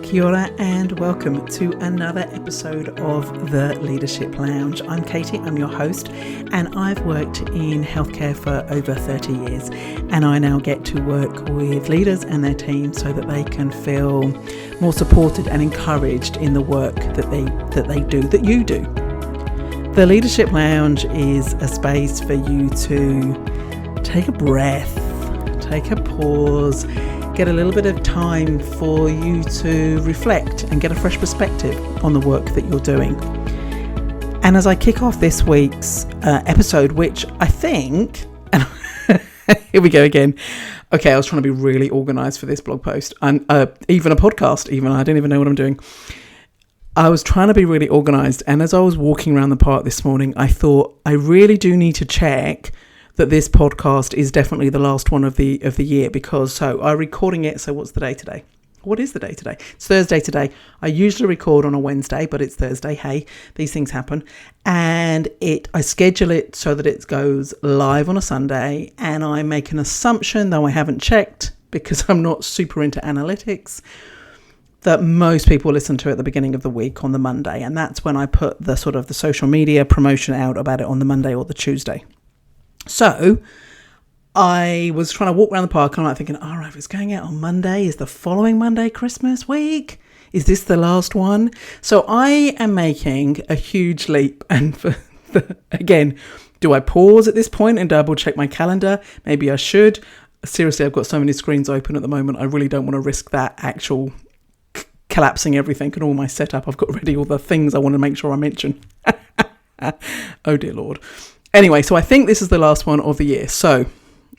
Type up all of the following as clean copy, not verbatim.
Kia ora and welcome to another episode of The Leadership Lounge. I'm Katie, I'm your host, and I've worked in healthcare for over 30 years, and I now get to work with leaders and their teams so that they can feel more supported and encouraged in the work that you do. The Leadership Lounge is a space for you to take a breath, take a pause, get a little bit of time for you to reflect and get a fresh perspective on the work that you're doing. And as I kick off this week's episode, which I think, and here we go again. Okay, I was trying to be really organised for this blog post and even a podcast, I don't even know what I'm doing. I was trying to be really organised, and as I was walking around the park this morning, I thought I really do need to check that this podcast is definitely the last one of the year, because I'm recording it. So what's the day today? What is the day today? It's Thursday today. I usually record on a Wednesday, but it's Thursday. Hey, these things happen. And I schedule it so that it goes live on a Sunday, and I make an assumption, though I haven't checked because I'm not super into analytics, that most people listen to it at the beginning of the week on the Monday. And that's when I put the sort of the social media promotion out about it on the Monday or the Tuesday. So I was trying to walk around the park and I'm thinking, all right, if it's going out on Monday, is the following Monday Christmas week? Is this the last one? So I am making a huge leap. And again, do I pause at this point and double check my calendar? Maybe I should. Seriously, I've got so many screens open at the moment. I really don't want to risk that actual collapsing everything and all my setup. I've got ready all the things I want to make sure I mention. Oh dear Lord. Anyway, so I think this is the last one of the year. So,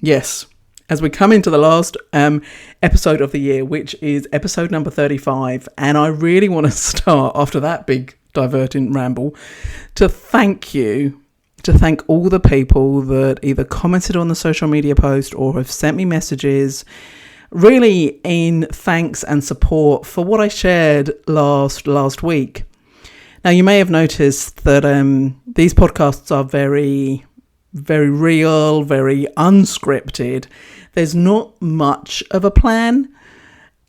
yes, as we come into the last episode of the year, which is episode number 35, and I really want to start, after that big diverting ramble, to thank all the people that either commented on the social media post or have sent me messages, really in thanks and support for what I shared last week. Now, you may have noticed that these podcasts are very, very real, very unscripted. There's not much of a plan.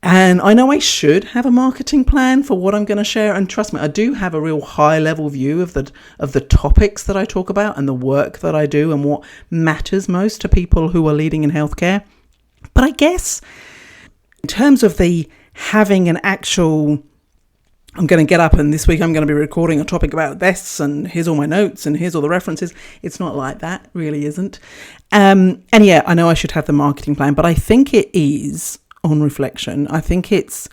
And I know I should have a marketing plan for what I'm going to share. And trust me, I do have a real high level view of the topics that I talk about and the work that I do and what matters most to people who are leading in healthcare. But I guess in terms of the having an actual, I'm going to get up and this week I'm going to be recording a topic about this and here's all my notes and here's all the references. It's not like that, really isn't. And yeah, I know I should have the marketing plan, but I think it is, on reflection, I think it's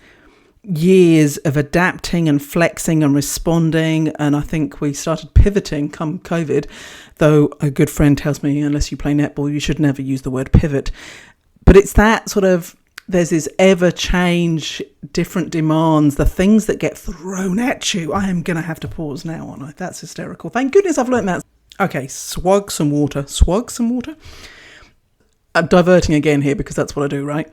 years of adapting and flexing and responding. And I think we started pivoting come COVID, though a good friend tells me, unless you play netball, you should never use the word pivot. But it's that sort of, there's this ever change, different demands, the things that get thrown at you. I am going to have to pause now, aren't I? That's hysterical. Thank goodness I've learned that. Okay, swag some water. I'm diverting again here because that's what I do, right?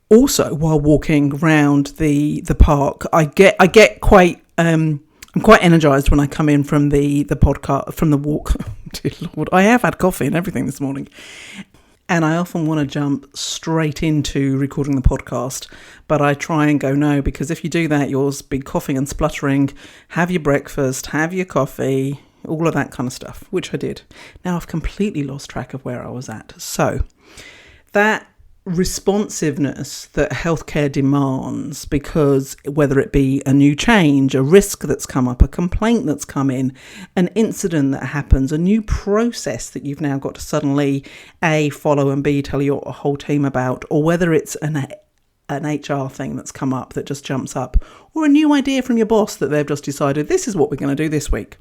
Also, while walking around the park, I get quite, I'm quite energized when I come in from the podcast, from the walk. Dear Lord, I have had coffee and everything this morning. And I often want to jump straight into recording the podcast, but I try and go no, because if you do that, you'll be coughing and spluttering, have your breakfast, have your coffee, all of that kind of stuff, which I did. Now I've completely lost track of where I was at. So that responsiveness that healthcare demands, because whether it be a new change, a risk that's come up, a complaint that's come in, an incident that happens, a new process that you've now got to suddenly A, follow, and B, tell your whole team about, or whether it's an HR thing that's come up that just jumps up, or a new idea from your boss that they've just decided this is what we're going to do this week.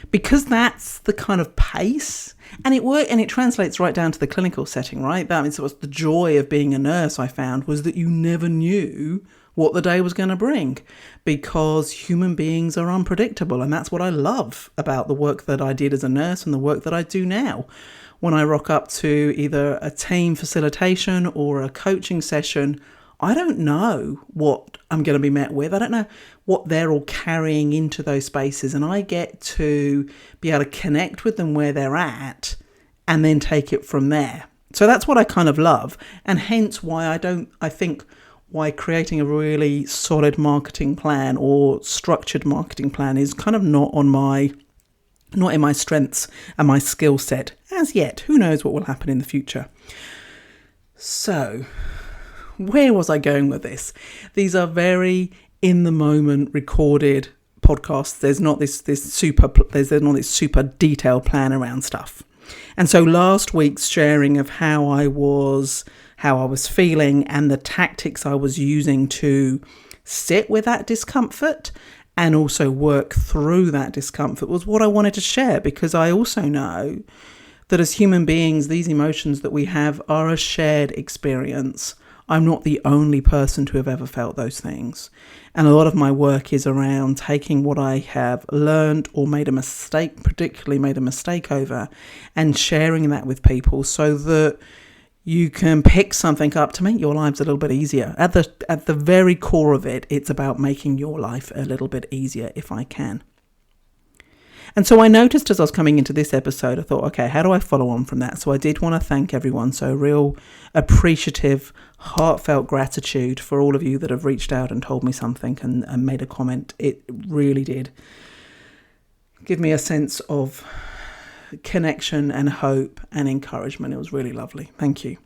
Because that's the kind of pace, and it translates right down to the clinical setting, right? That means the joy of being a nurse, I found, was that you never knew what the day was going to bring, because human beings are unpredictable. And that's what I love about the work that I did as a nurse and the work that I do now. When I rock up to either a team facilitation or a coaching session, I don't know what I'm going to be met with. I don't know what they're all carrying into those spaces. And I get to be able to connect with them where they're at and then take it from there. So that's what I kind of love. And hence why I think why creating a really solid marketing plan or structured marketing plan is kind of not in my strengths and my skill set as yet. Who knows what will happen in the future? So, where was I going with this? These are very in the moment recorded podcasts. There's not this super detailed plan around stuff. And so last week's sharing of how I was feeling and the tactics I was using to sit with that discomfort and also work through that discomfort was what I wanted to share, because I also know that as human beings, these emotions that we have are a shared experience. I'm not the only person to have ever felt those things. And a lot of my work is around taking what I have learned or particularly made a mistake over, and sharing that with people so that you can pick something up to make your lives a little bit easier. At the very core of it, it's about making your life a little bit easier if I can. And so I noticed as I was coming into this episode, I thought, okay, how do I follow on from that? So I did want to thank everyone. So real appreciative, heartfelt gratitude for all of you that have reached out and told me something and made a comment. It really did give me a sense of connection and hope and encouragement. It was really lovely. Thank you.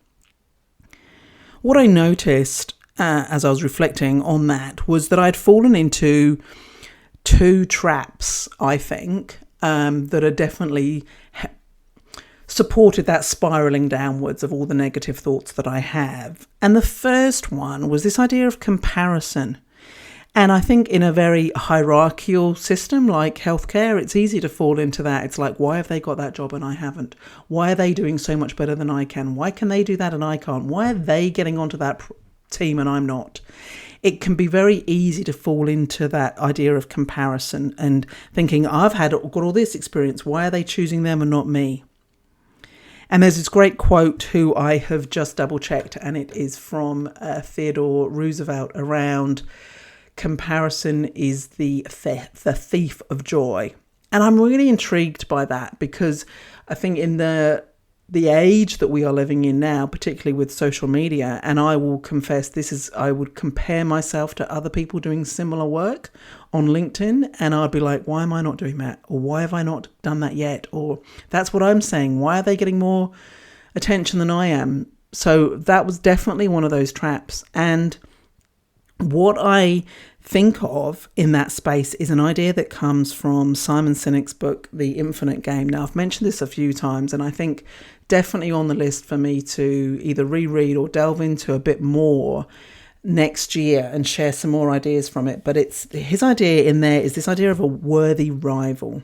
What I noticed as I was reflecting on that was that I'd fallen into two traps, I think, that are definitely supported that spiraling downwards of all the negative thoughts that I have. And the first one was this idea of comparison. And I think in a very hierarchical system like healthcare, it's easy to fall into that. It's like, why have they got that job and I haven't? Why are they doing so much better than I can? Why can they do that and I can't? Why are they getting onto that team and I'm not? It can be very easy to fall into that idea of comparison and thinking, I've got all this experience. Why are they choosing them and not me? And there's this great quote who I have just double checked, and it is from Theodore Roosevelt around comparison is the thief of joy. And I'm really intrigued by that, because I think in the age that we are living in now, particularly with social media, and I will confess I would compare myself to other people doing similar work on LinkedIn, and I'd be like, why am I not doing that? Or why have I not done that yet? Or that's what I'm saying. Why are they getting more attention than I am? So that was definitely one of those traps. And what I think of in that space is an idea that comes from Simon Sinek's book, The Infinite Game. Now, I've mentioned this a few times, and I think definitely on the list for me to either reread or delve into a bit more next year and share some more ideas from it. But it's his idea in there is this idea of a worthy rival.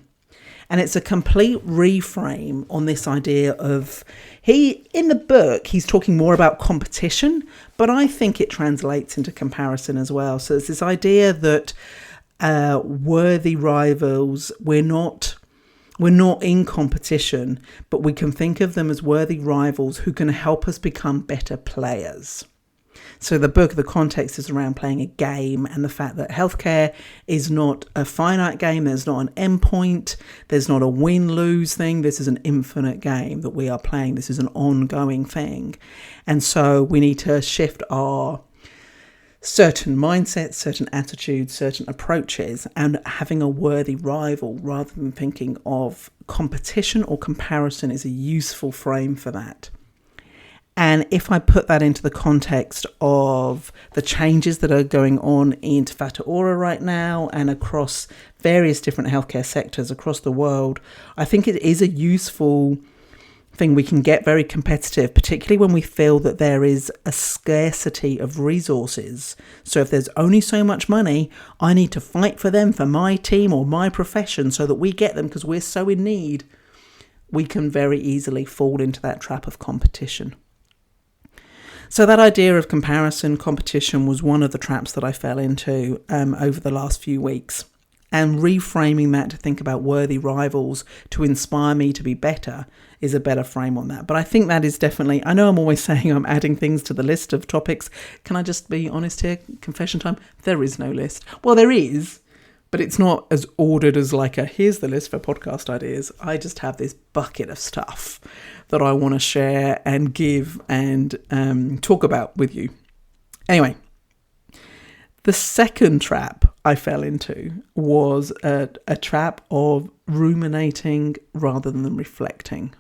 And it's a complete reframe on this idea of, in the book, he's talking more about competition, but I think it translates into comparison as well. So it's this idea that worthy rivals, we're not in competition, but we can think of them as worthy rivals who can help us become better players. So the context is around playing a game, and the fact that healthcare is not a finite game. There's not an end point. There's not a win-lose thing. This is an infinite game that we are playing. This is an ongoing thing. And so we need to shift our certain mindsets, certain attitudes, certain approaches, and having a worthy rival rather than thinking of competition or comparison is a useful frame for that. And if I put that into the context of the changes that are going on in Te Whatu Ora right now and across various different healthcare sectors across the world, I think it is a useful thing. We can get very competitive, particularly when we feel that there is a scarcity of resources. So if there's only so much money, I need to fight for them, for my team or my profession, so that we get them because we're so in need. We can very easily fall into that trap of competition. So that idea of comparison, competition was one of the traps that I fell into over the last few weeks. And reframing that to think about worthy rivals to inspire me to be better is a better frame on that. But I think that is definitely, I know I'm always saying I'm adding things to the list of topics. Can I just be honest here? Confession time. There is no list. Well, there is, but it's not as ordered as like here's the list for podcast ideas. I just have this bucket of stuff that I want to share and give and talk about with you. Anyway, The second trap I fell into was a trap of ruminating rather than reflecting.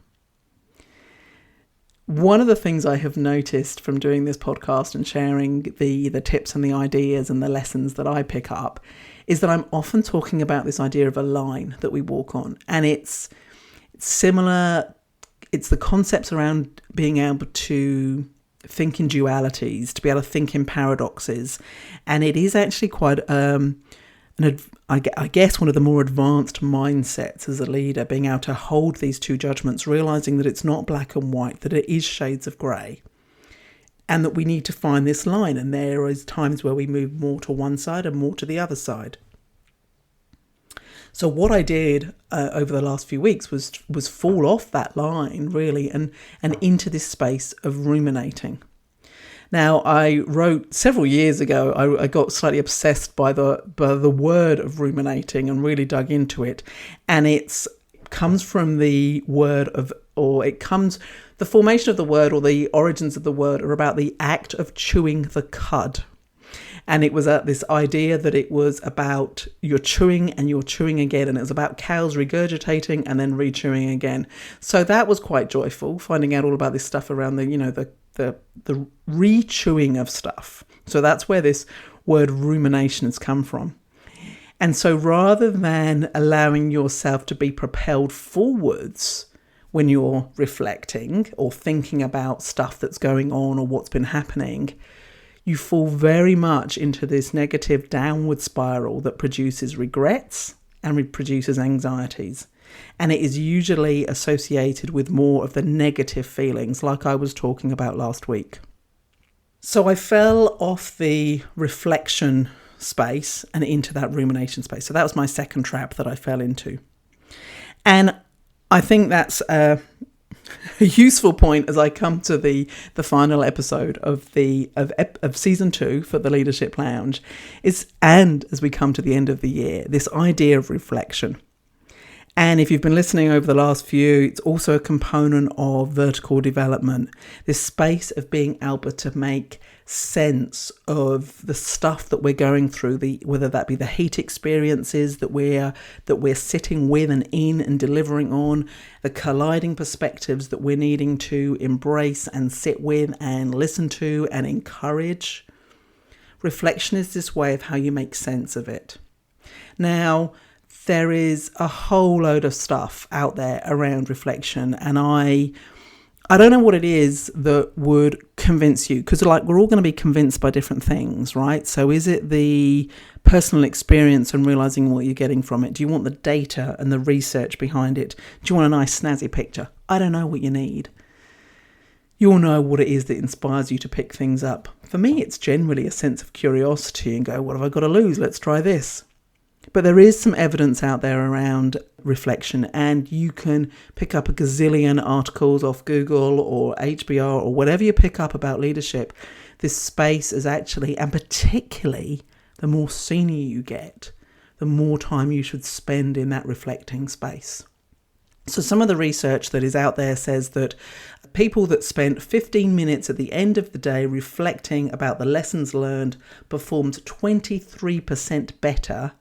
One of the things I have noticed from doing this podcast and sharing the tips and the ideas and the lessons that I pick up is that I'm often talking about this idea of a line that we walk on. And it's similar. It's the concepts around being able to think in dualities, to be able to think in paradoxes. And it is actually quite, I guess, one of the more advanced mindsets as a leader, being able to hold these two judgments, realizing that it's not black and white, that it is shades of grey, and that we need to find this line. And there is times where we move more to one side and more to the other side. So what I did over the last few weeks was fall off that line, really, and into this space of ruminating. Now, I wrote several years ago, I got slightly obsessed by the word of ruminating and really dug into it. And it comes from the word of, the formation of the word or the origins of the word are about the act of chewing the cud. And it was this idea that it was about you're chewing and you're chewing again. And it was about cows regurgitating and then re-chewing again. So that was quite joyful, finding out all about this stuff around the re-chewing of stuff. So that's where this word rumination has come from. And so rather than allowing yourself to be propelled forwards when you're reflecting or thinking about stuff that's going on or what's been happening, you fall very much into this negative downward spiral that produces regrets and produces anxieties. And it is usually associated with more of the negative feelings like I was talking about last week. So I fell off the reflection space and into that rumination space. So that was my second trap that I fell into. And I think that's a useful point as I come to the final episode of season 2 for the Leadership Lounge and as we come to the end of the year, this idea of reflection. And if you've been listening over the last few, it's also a component of vertical development, this space of being able to make sense of the stuff that we're going through, whether that be the heat experiences that we're sitting with and in and delivering on, the colliding perspectives that we're needing to embrace and sit with and listen to and encourage. Reflection is this way of how you make sense of it. Now, there is a whole load of stuff out there around reflection, and I don't know what it is that would convince you, because we're all going to be convinced by different things, right? So is it the personal experience and realizing what you're getting from it? Do you want the data and the research behind it? Do you want a nice snazzy picture? I don't know what you need. You'll know what it is that inspires you to pick things up. For me, it's generally a sense of curiosity and go, what have I got to lose? Let's try this. But there is some evidence out there around reflection, and you can pick up a gazillion articles off Google or HBR or whatever you pick up about leadership. This space is actually, and particularly the more senior you get, the more time you should spend in that reflecting space. So some of the research that is out there says that people that spent 15 minutes at the end of the day reflecting about the lessons learned performed 23% better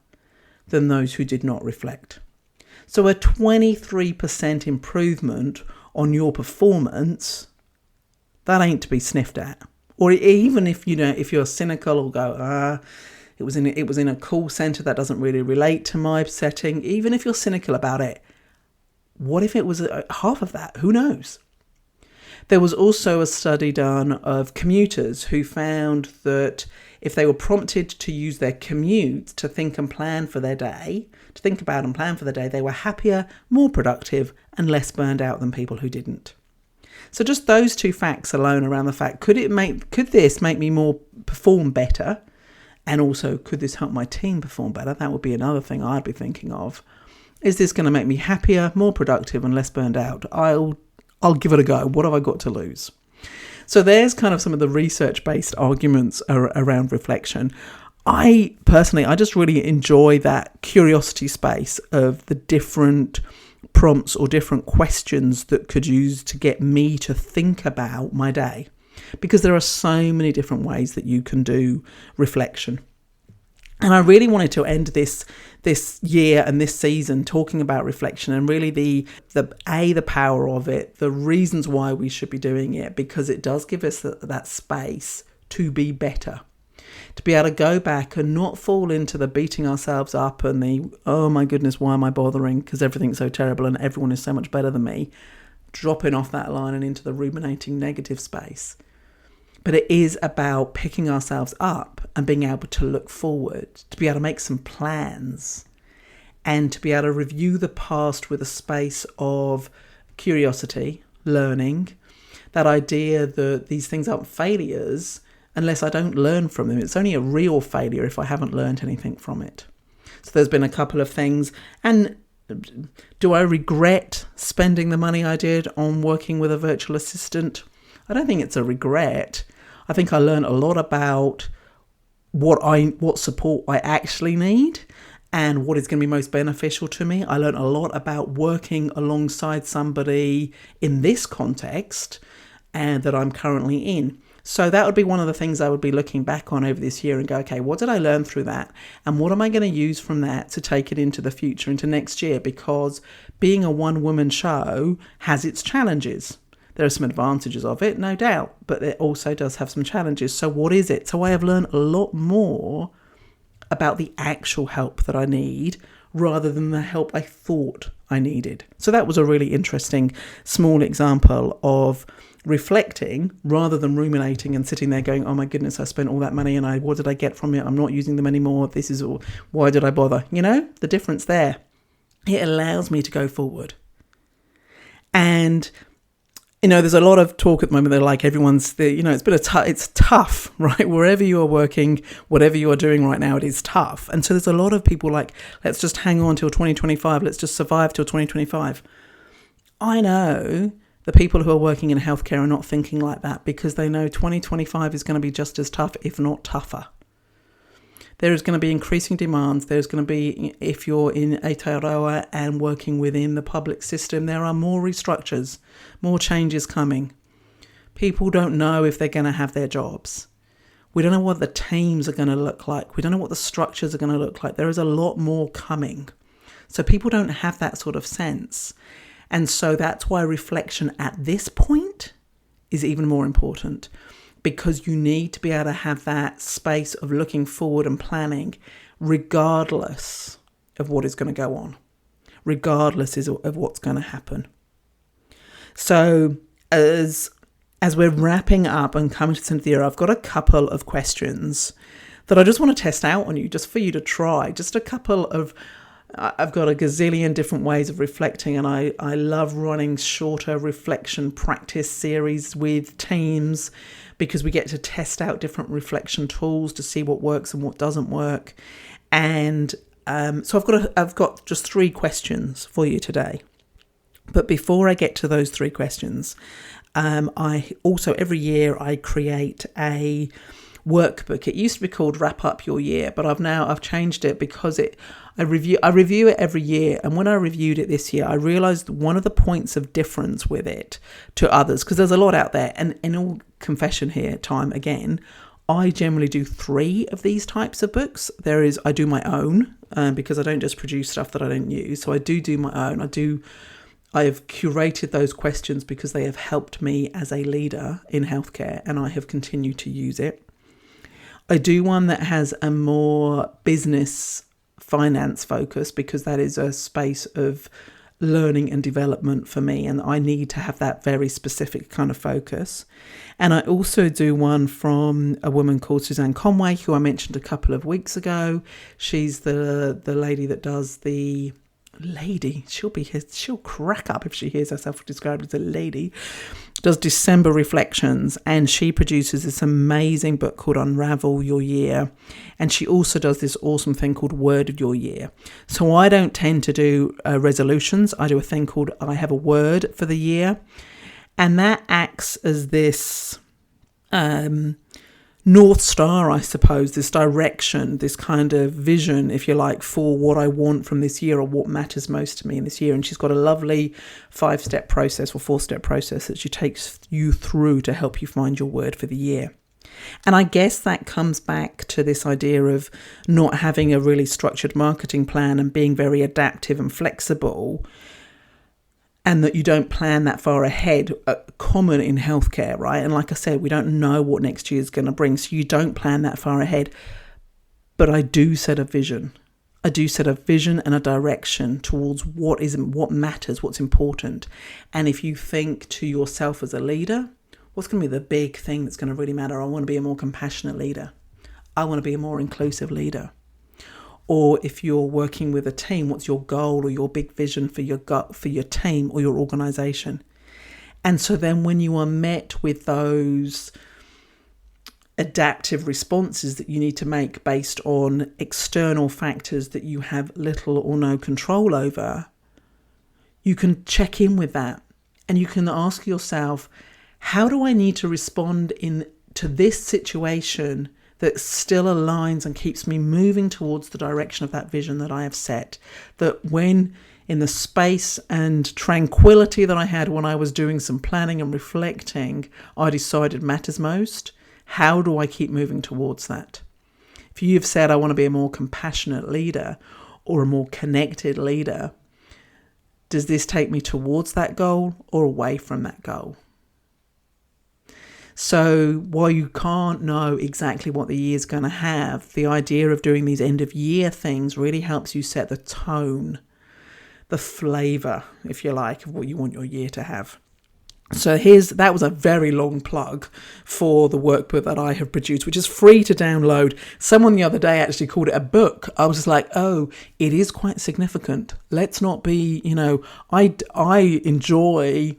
than those who did not reflect. So a 23% improvement on your performance, that ain't to be sniffed at. Or even if you're cynical or go, it was in a call center that doesn't really relate to my setting. Even if you're cynical about it, what if it was half of that? Who knows? There was also a study done of commuters who found that if they were prompted to use their commute to think and plan for their day, to think about and plan for the day, they were happier, more productive, and less burned out than people who didn't. So just those two facts alone around the fact, could this make me perform better? And also, could this help my team perform better? That would be another thing I'd be thinking of. Is this going to make me happier, more productive, and less burned out? I'll give it a go. What have I got to lose? So there's kind of some of the research-based arguments around reflection. I just really enjoy that curiosity space of the different prompts or different questions that could use to get me to think about my day. Because there are so many different ways that you can do reflection. And I really wanted to end this year and this season talking about reflection and really the power of it, the reasons why we should be doing it, because it does give us that space to be better, to be able to go back and not fall into the beating ourselves up and the, oh my goodness, why am I bothering? Because everything's so terrible and everyone is so much better than me, dropping off that line and into the ruminating negative space. But it is about picking ourselves up and being able to look forward, to be able to make some plans and to be able to review the past with a space of curiosity, learning, that idea that these things aren't failures unless I don't learn from them. It's only a real failure if I haven't learned anything from it. So there's been a couple of things. And do I regret spending the money I did on working with a virtual assistant? I don't think it's a regret. I think I learned a lot about what support I actually need and what is going to be most beneficial to me. I learned a lot about working alongside somebody in this context and that I'm currently in. So that would be one of the things I would be looking back on over this year and go, okay, what did I learn through that? And what am I going to use from that to take it into the future, into next year? Because being a one-woman show has its challenges. There are some advantages of it, no doubt, but it also does have some challenges. So what is it? So I have learned a lot more about the actual help that I need rather than the help I thought I needed. So that was a really interesting small example of reflecting rather than ruminating and sitting there going, oh my goodness, I spent all that money and what did I get from it? I'm not using them anymore. This is all. Why did I bother? You know, the difference there. It allows me to go forward. And you know, there's a lot of talk at the moment. They're like, it's tough, right? Wherever you are working, whatever you are doing right now, it is tough. And so there's a lot of people like, let's just hang on till 2025. Let's just survive till 2025. I know the people who are working in healthcare are not thinking like that because they know 2025 is going to be just as tough, if not tougher. There is going to be increasing demands. There's going to be, if you're in Aotearoa and working within the public system, there are more restructures, more changes coming. People don't know if they're going to have their jobs. We don't know what the teams are going to look like. We don't know what the structures are going to look like. There is a lot more coming. So people don't have that sort of sense. And so that's why reflection at this point is even more important. Because you need to be able to have that space of looking forward and planning regardless of what is going to go on, regardless of what's going to happen. So as we're wrapping up and coming to the end of the year, I've got a couple of questions that I just want to test out on you, just for you to try. Just a couple of, I've got a gazillion different ways of reflecting, and I love running shorter reflection practice series with teams because we get to test out different reflection tools to see what works and what doesn't work. And so I've got just 3 questions for you today. But before I get to those 3 questions, I also every year I create a workbook. It used to be called Wrap Up Your Year, but I've changed it because I review it every year. And when I reviewed it this year, I realized one of the points of difference with it to others, because there's a lot out there, and in all confession here, time again, I generally do 3 of these types of books. I do my own because I don't just produce stuff that I don't use. So I do my own. I have curated those questions because they have helped me as a leader in healthcare, and I have continued to use it. I do one that has a more business finance focus because that is a space of learning and development for me, and I need to have that very specific kind of focus. And I also do one from a woman called Suzanne Conway, who I mentioned a couple of weeks ago. She's the lady that does the lady. She'll crack up if she hears herself described as a lady. Does December reflections, and she produces this amazing book called Unravel Your Year, and she also does this awesome thing called Word of Your Year. So I don't tend to do resolutions. I do a thing called I have a word for the year, and that acts as this North Star, I suppose, this direction, this kind of vision, if you like, for what I want from this year or what matters most to me in this year. And she's got a lovely 5-step process or 4-step process that she takes you through to help you find your word for the year. And I guess that comes back to this idea of not having a really structured marketing plan and being very adaptive and flexible, and that you don't plan that far ahead, common in healthcare, right? And like I said, we don't know what next year is going to bring, so you don't plan that far ahead. But I do set a vision. I do set a vision and a direction towards what matters, what's important. And if you think to yourself as a leader, what's going to be the big thing that's going to really matter? I want to be a more compassionate leader. I want to be a more inclusive leader. Or if you're working with a team, what's your goal or your big vision for your team or your organization? And so then when you are met with those adaptive responses that you need to make based on external factors that you have little or no control over, you can check in with that and you can ask yourself, how do I need to respond to this situation that still aligns and keeps me moving towards the direction of that vision that I have set? That when in the space and tranquility that I had when I was doing some planning and reflecting, I decided matters most. How do I keep moving towards that? If you've said, I want to be a more compassionate leader or a more connected leader, does this take me towards that goal or away from that goal? So while you can't know exactly what the year's going to have, the idea of doing these end of year things really helps you set the tone, the flavour, if you like, of what you want your year to have. So that was a very long plug for the workbook that I have produced, which is free to download. Someone the other day actually called it a book. I was just like, oh, it is quite significant. Let's not be, I enjoy.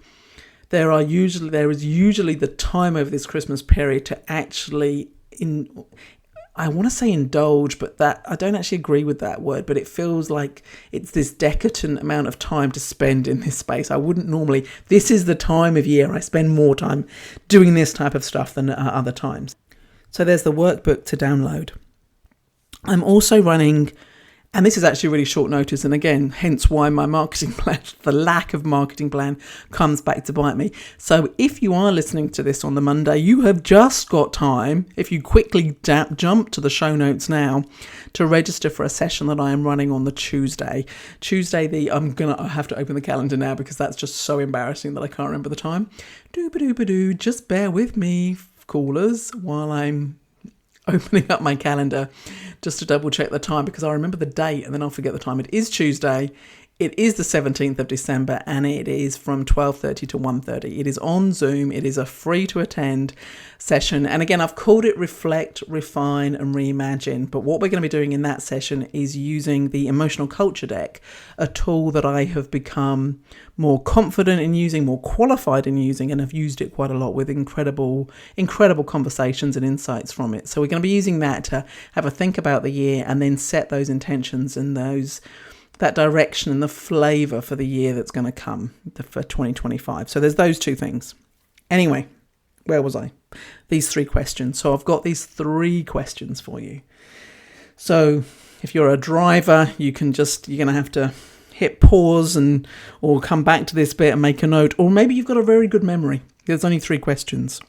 There is usually the time over this Christmas period to actually, I want to say indulge, but that I don't actually agree with that word, but it feels like it's this decadent amount of time to spend in this space. I wouldn't normally, this is the time of year I spend more time doing this type of stuff than other times. So there's the workbook to download. I'm also running, and this is actually really short notice, and again, hence why my marketing plan, the lack of marketing plan, comes back to bite me. So if you are listening to this on the Monday, you have just got time, if you quickly jump to the show notes now, to register for a session that I am running on the Tuesday. I have to open the calendar now because that's just so embarrassing that I can't remember the time. Doo-ba-doo-ba-doo, just bear with me, callers, while I'm opening up my calendar just to double check the time, because I remember the date and then I'll forget the time. It is Tuesday. It is the 17th of December and it is from 12:30 to 1:30. It is on Zoom. It is a free to attend session. And again, I've called it Reflect, Refine and Reimagine. But what we're going to be doing in that session is using the Emotional Culture Deck, a tool that I have become more confident in using, more qualified in using, and have used it quite a lot with incredible conversations and insights from it. So we're going to be using that to have a think about the year and then set those intentions and that direction and the flavour for the year that's going to come for 2025. So there's those two things. Anyway, where was I? These 3 questions. So I've got these 3 questions for you. So if you're a driver, you're going to have to hit pause or come back to this bit and make a note. Or maybe you've got a very good memory. There's only 3 questions.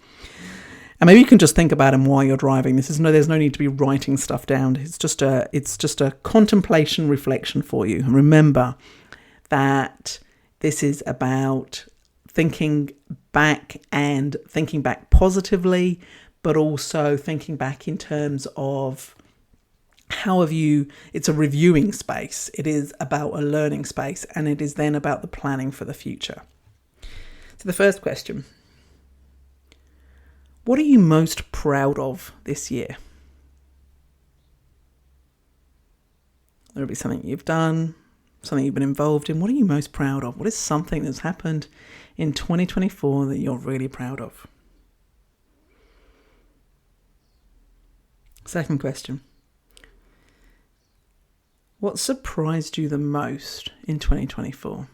And maybe you can just think about them while you're driving. There's no need to be writing stuff down. It's just a contemplation reflection for you. And remember that this is about thinking back positively, but also thinking back in terms of it's a reviewing space. It is about a learning space, and it is then about the planning for the future. So the first question: what are you most proud of this year? There'll be something you've done, something you've been involved in. What are you most proud of? What is something that's happened in 2024 that you're really proud of? Second question: what surprised you the most in 2024?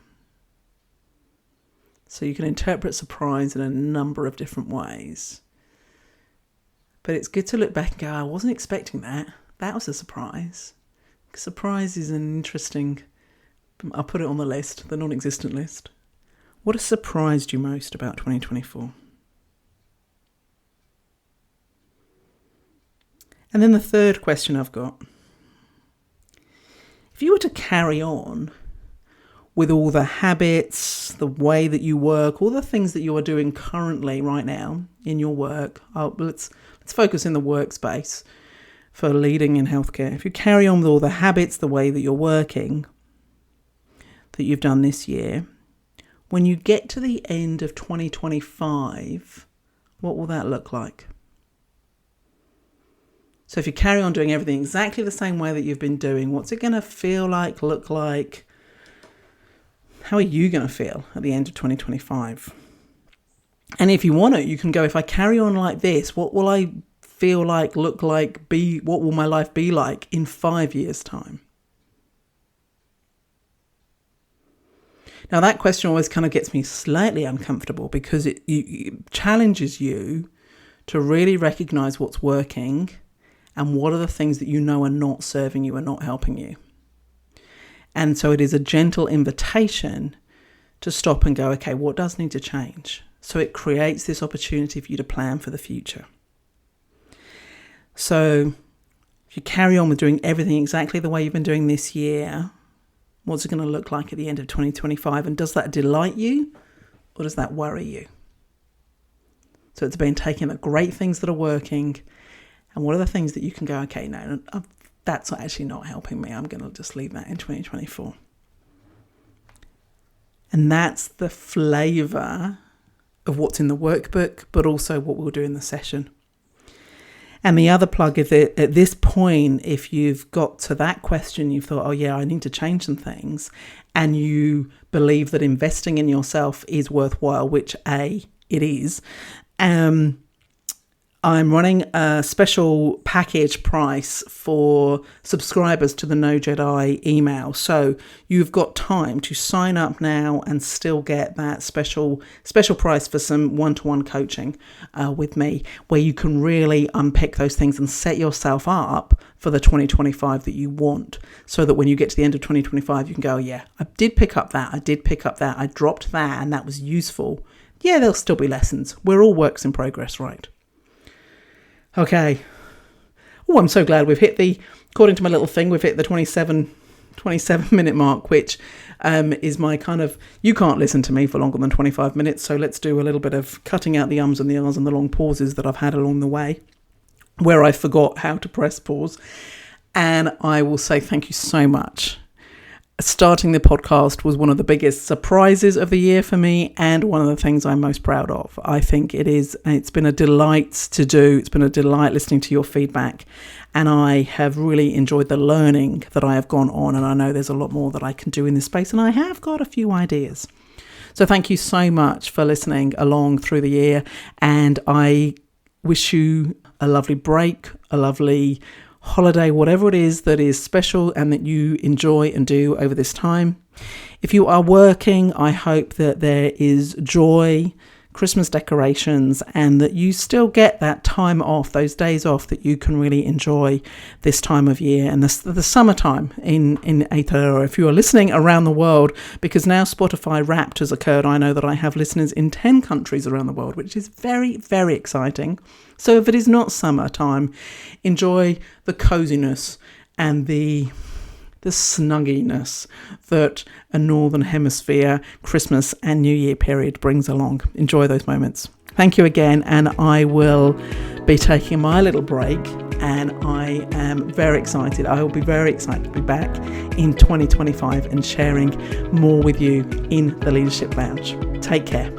So you can interpret surprise in a number of different ways. But it's good to look back and go, I wasn't expecting that. That was a surprise. Surprise is an interesting, I'll put it on the list, the non-existent list. What has surprised you most about 2024? And then the third question I've got, if you were to carry on with all the habits, the way that you work, all the things that you are doing currently right now in your work, let's focus in the workspace for leading in healthcare. If you carry on with all the habits, the way that you're working, that you've done this year, when you get to the end of 2025, what will that look like? So if you carry on doing everything exactly the same way that you've been doing, what's it going to feel like, look like? How are you going to feel at the end of 2025? And if you want to, you can go, if I carry on like this, what will I feel like, look like, be? What will my life be like in 5 years' time? Now, that question always kind of gets me slightly uncomfortable because it challenges you to really recognize what's working and what are the things that you know are not serving you and not helping you. And so it is a gentle invitation to stop and go, okay, what does need to change? So it creates this opportunity for you to plan for the future. So if you carry on with doing everything exactly the way you've been doing this year, what's it going to look like at the end of 2025? And does that delight you or does that worry you? So it's been taking the great things that are working and what are the things that you can go, okay, no, that's actually not helping me. I'm going to just leave that in 2024. And that's the flavour of what's in the workbook, but also what we'll do in the session. And the other plug is that at this point, if you've got to that question, you've thought, oh yeah, I need to change some things, and you believe that investing in yourself is worthwhile, which it is, I'm running a special package price for subscribers to the No Jedi email. So you've got time to sign up now and still get that special price for some one-to-one coaching with me, where you can really unpick those things and set yourself up for the 2025 that you want, so that when you get to the end of 2025, you can go, yeah, I did pick up that, I dropped that, and that was useful. Yeah, there'll still be lessons. We're all works in progress, right? Okay. Oh, I'm so glad we've hit according to my little thing, we've hit the 27 minute mark, which is my kind of, you can't listen to me for longer than 25 minutes. So let's do a little bit of cutting out the ums and the ahs and the long pauses that I've had along the way, where I forgot how to press pause. And I will say thank you so much. Starting the podcast was one of the biggest surprises of the year for me, and one of the things I'm most proud of. I think it's been a delight to do. It's been a delight listening to your feedback, and I have really enjoyed the learning that I have gone on, and I know there's a lot more that I can do in this space, and I have got a few ideas. So thank you so much for listening along through the year, and I wish you a lovely break, a lovely holiday, whatever it is that is special and that you enjoy and do over this time. If you are working, I hope that there is joy, Christmas decorations, and that you still get that time off, those days off that you can really enjoy this time of year and the summertime in Aotearoa. If you are listening around the world, because now Spotify Wrapped has occurred, I know that I have listeners in 10 countries around the world, which is very, very exciting. So if it is not summertime, enjoy the coziness and the snugginess that a Northern Hemisphere Christmas and New Year period brings along. Enjoy those moments. Thank you again, and I will be taking my little break, and I am very excited. I will be very excited to be back in 2025 and sharing more with you in the Leadership Lounge. Take care.